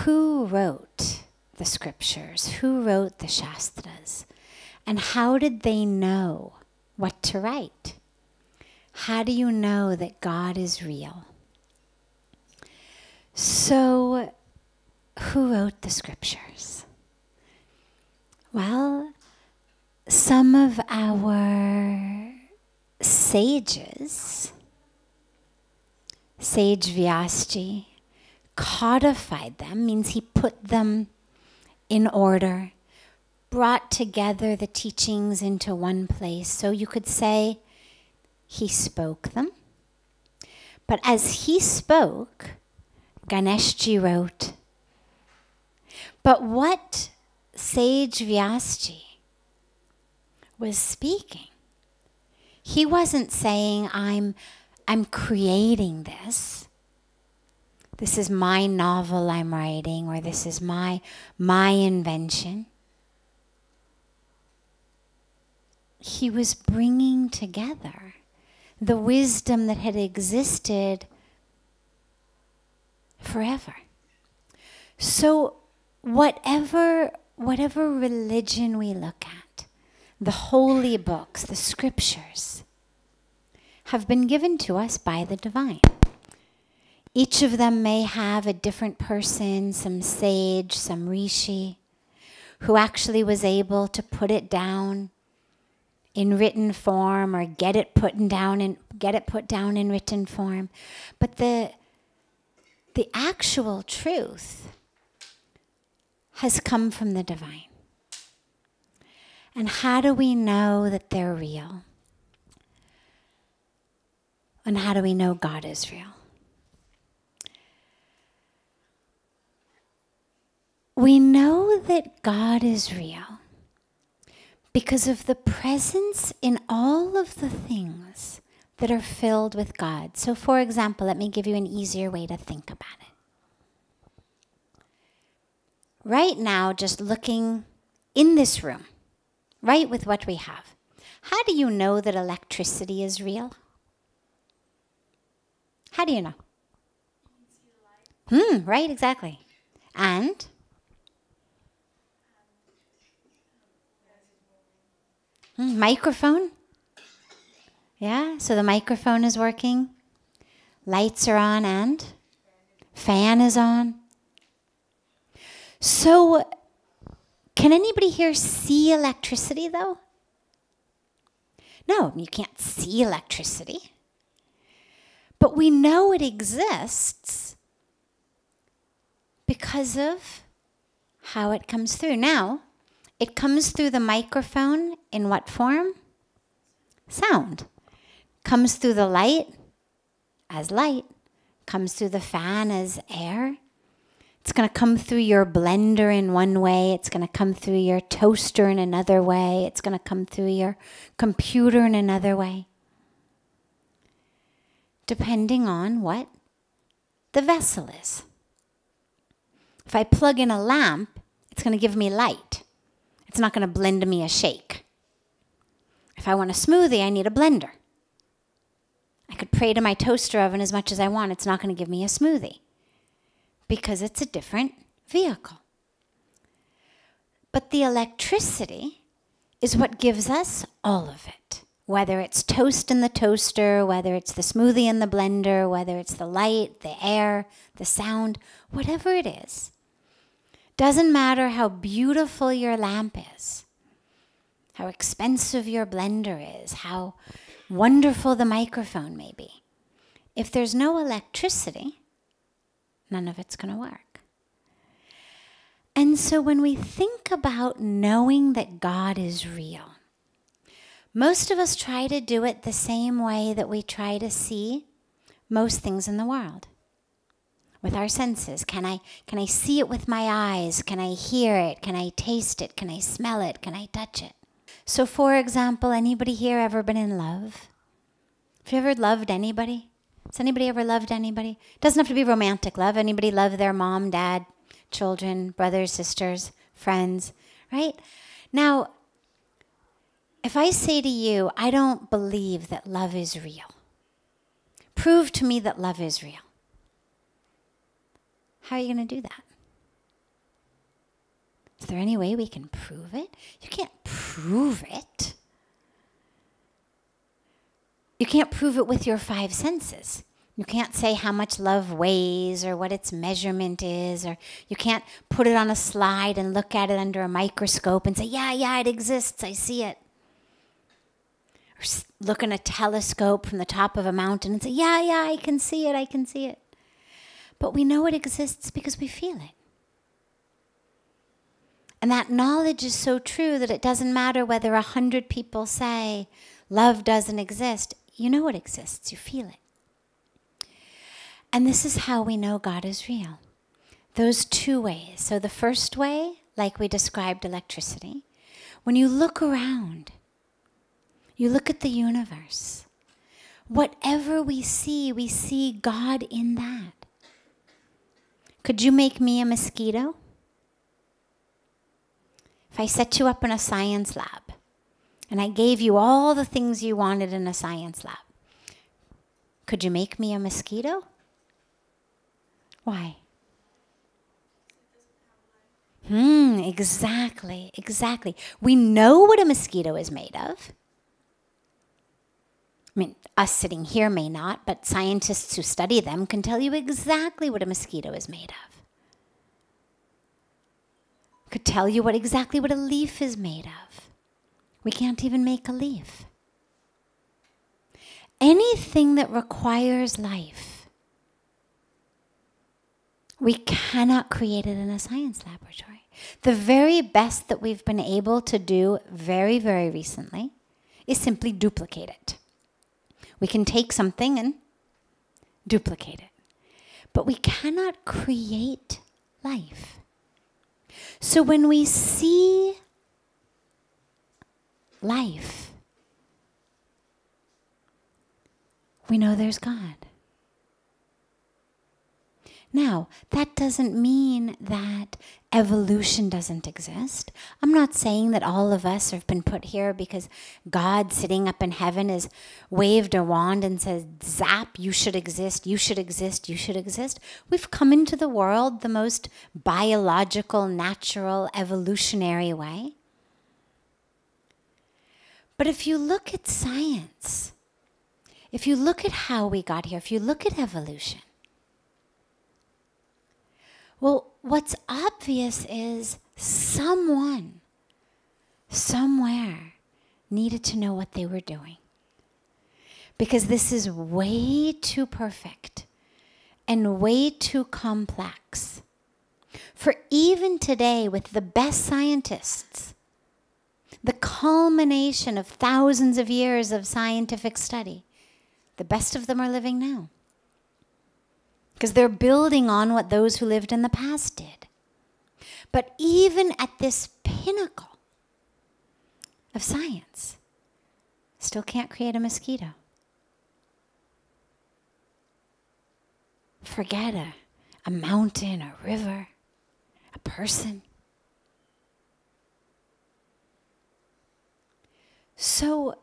Who wrote the scriptures? Who wrote the Shastras? And how did they know what to write? How do you know that God is real? So, who wrote the scriptures? Well, some of our sages, Sage Vyasji, codified them, means he put them in order, brought together the teachings into one place. So you could say he spoke them. But as he spoke, Ganeshji wrote. But what Sage Vyasji was speaking, he wasn't saying, I'm creating this. This is my novel I'm writing, or this is my invention. He was bringing together the wisdom that had existed forever. So whatever religion we look at, the holy books, the scriptures, have been given to us by the divine. Each of them may have a different person, some sage, some rishi, who actually was able to put it down in written form or get it put down in written form. But the actual truth has come from the divine. And how do we know that they're real? And how do we know God is real? We know that God is real because of the presence in all of the things that are filled with God. So for example, let me give you an easier way to think about it. Right now, just looking in this room, right with what we have, how do you know that electricity is real? How do you know? Right, exactly. And? Microphone? Yeah, so the microphone is working. Lights are on and? Fan is on. So, can anybody here see electricity though? No, you can't see electricity. But we know it exists because of how it comes through. Now, it comes through the microphone in what form? Sound. Comes through the light as light. Comes through the fan as air. It's going to come through your blender in one way. It's going to come through your toaster in another way. It's going to come through your computer in another way. Depending on what the vessel is. If I plug in a lamp, it's going to give me light. It's not going to blend me a shake. If I want a smoothie, I need a blender. I could pray to my toaster oven as much as I want. It's not going to give me a smoothie because it's a different vehicle. But the electricity is what gives us all of it. Whether it's toast in the toaster, whether it's the smoothie in the blender, whether it's the light, the air, the sound, whatever it is. Doesn't matter how beautiful your lamp is, how expensive your blender is, how wonderful the microphone may be. If there's no electricity, none of it's going to work. And so when we think about knowing that God is real, most of us try to do it the same way that we try to see most things in the world. With our senses. Can I see it with my eyes? Can I hear it? Can I taste it? Can I smell it? Can I touch it? So for example, anybody here ever been in love? Have you ever loved anybody? Has anybody ever loved anybody? It doesn't have to be romantic love. Anybody love their mom, dad, children, brothers, sisters, friends, right? Now, if I say to you, I don't believe that love is real. prove to me that love is real. How are you going to do that? Is there any way we can prove it? You can't prove it. You can't prove it with your 5 senses. You can't say how much love weighs or what its measurement is, or you can't put it on a slide and look at it under a microscope and say, yeah, it exists, I see it. Or look in a telescope from the top of a mountain and say, yeah, I can see it. But we know it exists because we feel it. And that knowledge is so true that it doesn't matter whether 100 people say love doesn't exist. You know it exists, you feel it. And this is how we know God is real. Those 2 ways. So the first way, like we described electricity, when you look around, you look at the universe, whatever we see God in that. Could you make me a mosquito? If I set you up in a science lab and I gave you all the things you wanted in a science lab, could you make me a mosquito? Why? Exactly. We know what a mosquito is made of. I mean, us sitting here may not, but scientists who study them can tell you exactly what a mosquito is made of. Could tell you exactly what a leaf is made of. We can't even make a leaf. Anything that requires life, we cannot create it in a science laboratory. The very best that we've been able to do very, very recently is simply duplicate it. We can take something and duplicate it. But we cannot create life. So when we see life, we know there's God. Now, that doesn't mean that evolution doesn't exist. I'm not saying that all of us have been put here because God sitting up in heaven has waved a wand and says, zap, you should exist, you should exist, you should exist. We've come into the world the most biological, natural, evolutionary way. But if you look at science, if you look at how we got here, if you look at evolution, well, what's obvious is someone, somewhere, needed to know what they were doing. Because this is way too perfect and way too complex for even today, with the best scientists, the culmination of thousands of years of scientific study, the best of them are living now. Because they're building on what those who lived in the past did. But even at this pinnacle of science, still can't create a mosquito. Forget a mountain, a river, a person. So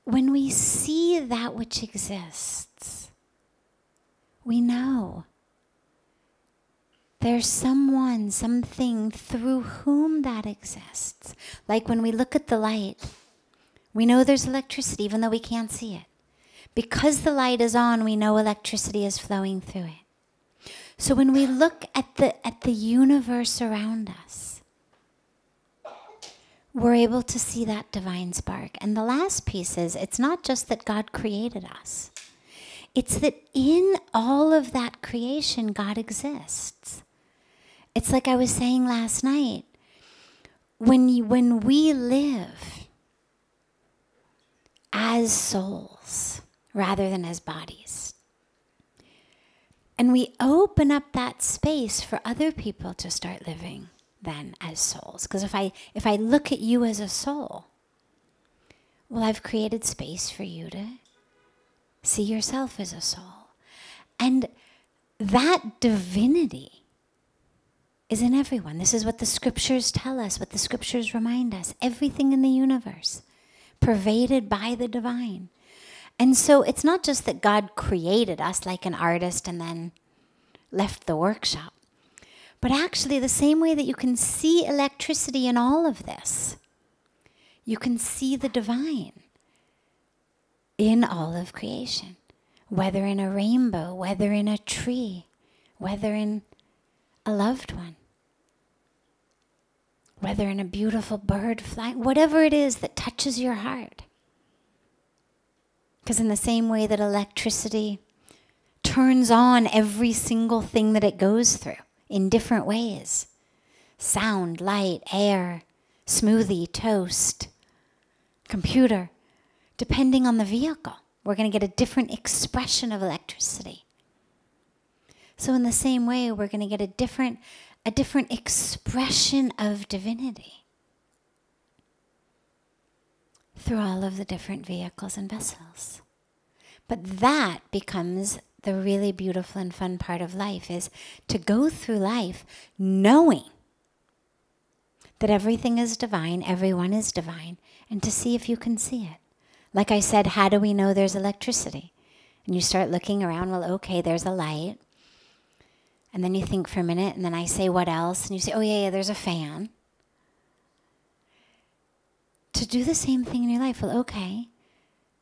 when we see that which exists, we know there's someone, something through whom that exists. Like when we look at the light, we know there's electricity even though we can't see it. Because the light is on, we know electricity is flowing through it. So when we look at the universe around us, we're able to see that divine spark. And the last piece is, it's not just that God created us. It's that in all of that creation, God exists. It's like I was saying last night, when we live as souls rather than as bodies, and we open up that space for other people to start living then as souls. Because if I look at you as a soul, well, I've created space for you to see yourself as a soul. And that divinity is in everyone. This is what the scriptures tell us, what the scriptures remind us. Everything in the universe, pervaded by the divine. And so it's not just that God created us like an artist and then left the workshop, but actually the same way that you can see electricity in all of this, you can see the divine in all of creation, whether in a rainbow, whether in a tree, whether in a loved one, whether in a beautiful bird flying, whatever it is that touches your heart. Because in the same way that electricity turns on every single thing that it goes through in different ways, sound, light, air, smoothie, toast, computer, depending on the vehicle, we're going to get a different expression of electricity. So in the same way, we're going to get a different expression of divinity through all of the different vehicles and vessels. But that becomes the really beautiful and fun part of life, is to go through life knowing that everything is divine, everyone is divine, and to see if you can see it. Like I said, how do we know there's electricity? And you start looking around, well, okay, there's a light. And then you think for a minute, and then I say, what else? And you say, oh yeah, there's a fan. To do the same thing in your life, well, okay,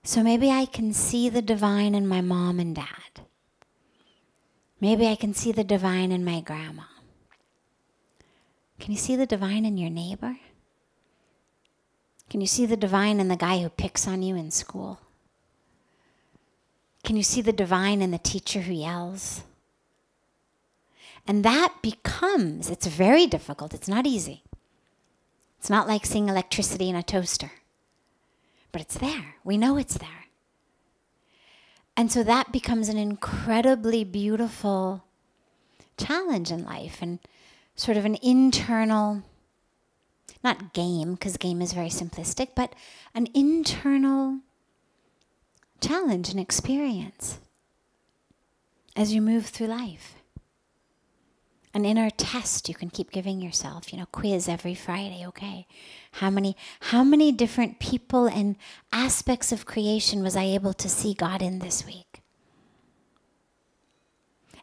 so maybe I can see the divine in my mom and dad. Maybe I can see the divine in my grandma. Can you see the divine in your neighbor? Can you see the divine in the guy who picks on you in school? Can you see the divine in the teacher who yells? And that becomes, it's very difficult, it's not easy. It's not like seeing electricity in a toaster. But it's there. We know it's there. And so that becomes an incredibly beautiful challenge in life, and sort of an internal, not game, because game is very simplistic, but an internal challenge and experience as you move through life. An inner test you can keep giving yourself, quiz every Friday, okay. How many different people and aspects of creation was I able to see God in this week?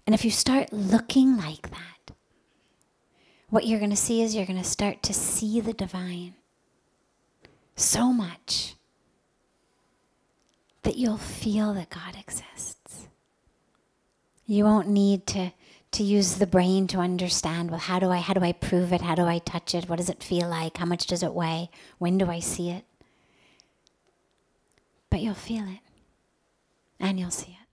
And if you start looking like that, what you're going to see is you're going to start to see the divine so much that you'll feel that God exists. You won't need to use the brain to understand, well, how do I prove it? How do I touch it? What does it feel like? How much does it weigh? When do I see it? But you'll feel it, and you'll see it.